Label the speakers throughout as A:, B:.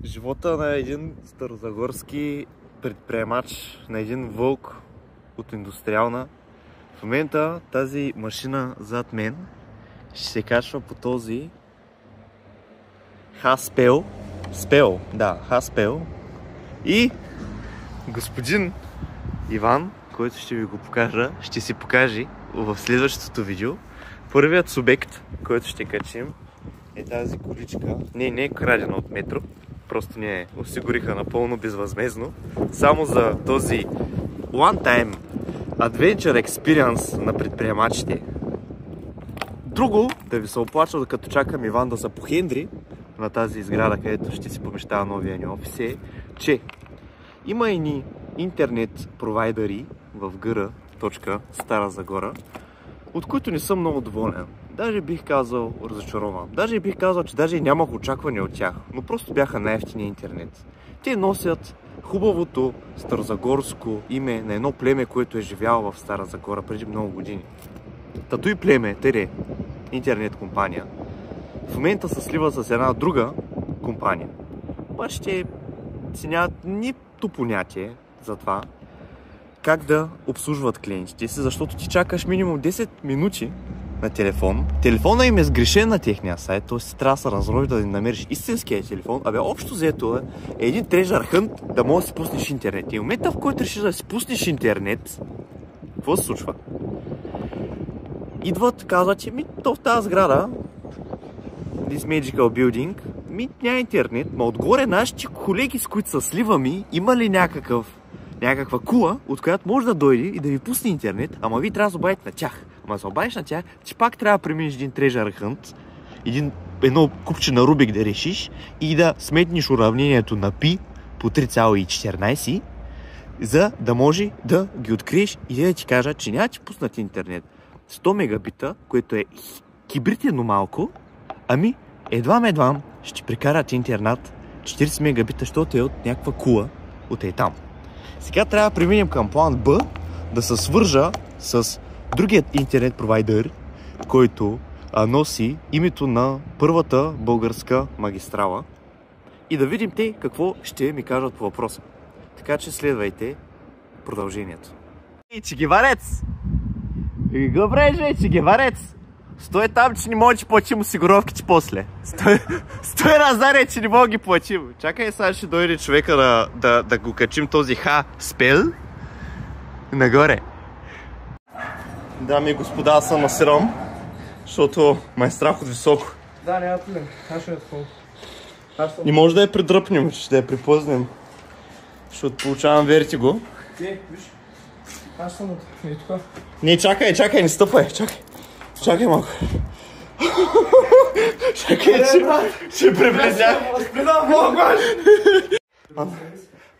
A: Живота на един старозагорски предприемач, на един вълк от индустриална. В момента тази машина зад мен ще се качва по този Хаспел. Хаспел. И господин Иван, който ще ви го покажа, ще си покаже в следващото видео. Първият субект, който ще качим, е тази количка. Не е крадена от Метро. Просто ни я осигуриха напълно безвъзмездно. Само за този one-time adventure experience на предприемачите. Друго, да ви се оплача, докато чакам Иван да се похендри на тази сграда, където ще си помещава новия ни офис, е, че има и интернет провайдери в ГР. Стара Загора, от които не съм много доволен. Даже бих казал разочарован. Даже бих казал, че даже нямах очаквания от тях, но просто бяха най-евтиния интернет. Те носят хубавото старозагорско име на едно племе, което е живяло в Стара Загора преди много години. Тато и племе, тере, интернет компания, в момента се слива с една друга компания. Обаче те си нямат нито понятие за това как да обслужват клиентите си, защото ти чакаш минимум 10 минути на телефон. Телефона им е сгрешен на техния сайт, т.е. си трябва да се разрови да намериш истинския телефон. Общо взето е един treasure hunt да можеш да си пуснеш интернет. И в момента, в който решиш да си пуснеш интернет, какво се случва? Идват, казват, че в тази сграда, this magical building, няма интернет, отгоре нашите колеги, с които са сливами, има ли някаква кула, от която може да дойде и да ви пусне интернет, ама ви трябва да се обадите на тях. Ама се обадиш на тях, че пак трябва да преминеш един treasure hunt, едно купче на Рубик да решиш и да сметнеш уравнението на пи по 3,14, за да може да ги откриеш и да ти кажа, че няма ти пуснат интернет 100 мегабита, което е хибритено малко, ами едвам ще ти прекарат интернет 40 мегабита, защото е от някаква кула от там. Сега трябва да преминем към план Б, да се свържа с другият интернет провайдер, който носи името на първата българска магистрала, и да видим те какво ще ми кажат по въпроса. Така че следвайте продължението. Чегеварец! Добре, Чегеварец! Стой там, че не може да платим осигуровките после. Стой назаре, че не мога да ги платим. Чакай, сега ще дойде човека да го качим този Хаспел нагоре. Дами и господа, аз съм насирам, защото ме е страх от високо.
B: Да, няма проблем. Аз ще е такова.
A: Не може да я придръпнем, ще я припознем, защото получавам вертиго.
B: Виж, аз съм от... И тук.
A: Не, чакай, не стъпай, чакай малко. Чакай, ще приблизя.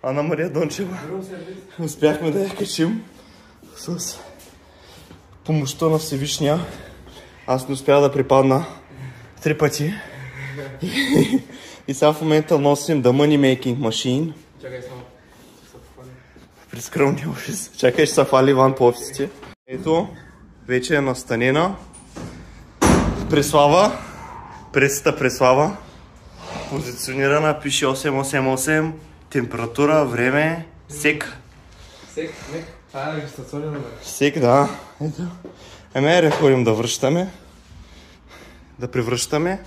A: Ана Мария Дончева. Успяхме да я качим с помощта на Всевишния. Аз не успях да припадна 3 пъти. И сега в момента носим The Money Making Machine.
B: Чакай само.
A: При скромния офис. Чакай, ще се фали Иван по офисите. Ето, вече е настанена. Преслава. Пресата Преслава. Позиционирана, пише 888. Температура, време, сек.
B: Сек, мек. Това е регистрационен номер.
A: Сек, да. Ето. Ами, ходим да връщаме. Да превръщаме.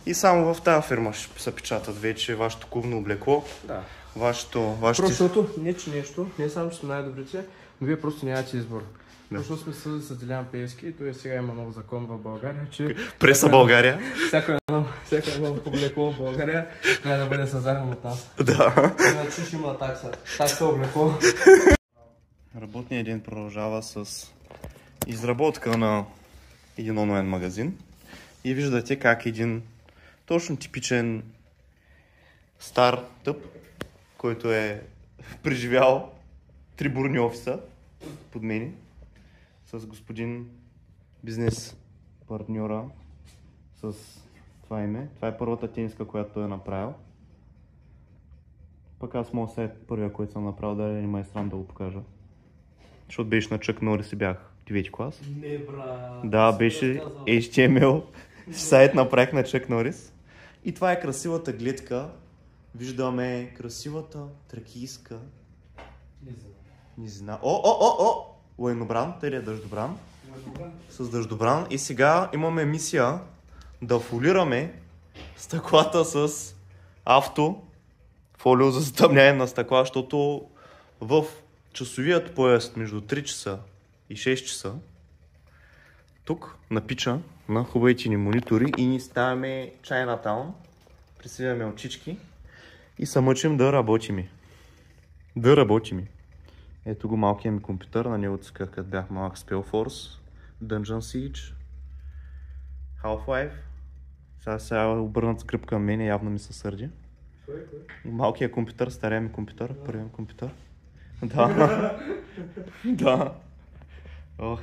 A: И само в тази фирма ще се печатат вече вашето клубно облекло. Да. Вашето...
B: Защото не че нещо, не само че сме най-добрите, но вие просто нямате избор. Да. Защото сме съди с Делян Пеевски и той сега има нов закон в България, че...
A: Преса България.
B: Всяко едно облекло в България трябва да бъде създадено от нас.
A: Да.
B: Иначе ще има такса. Такса облекло.
A: Работният ден продължава с изработка на един онлайн магазин. И виждате как един точно типичен стар тъп, който е преживял 3 бурни офиса под мене, с господин бизнес партньора с това име. Това е първата тениска, която той е направил. Пък аз моят сайт, първия, който съм направил, да не ме е срам да го покажа. Защото беше на Чък Норис и бях 9 клас.
B: Не, брат.
A: Да, беше HTML сайт направих на Чък Норис. И това е красивата гледка Виждаме красивата тракийска
B: Низина.
A: низина. О! Лайнобран, тъй е дъждобран. С дъждобран. И сега имаме мисия да фолираме стъклата с фолио за затъмнение на стъкла, защото в часовият пояс между 3 часа и 6 часа тук напича на хубавите ни монитори и ни ставаме Chinatown, присвиваме очички и се мъчим да работим. Ето го малкият ми компютър, на него цъках като бях малък Spellforce, Dungeon Siege, Half-Life. Сега обърнат скръп към мен, явно ми се сърди. Малкият компютър, стария ми компютър, първият компютър. Да. Да. Ох.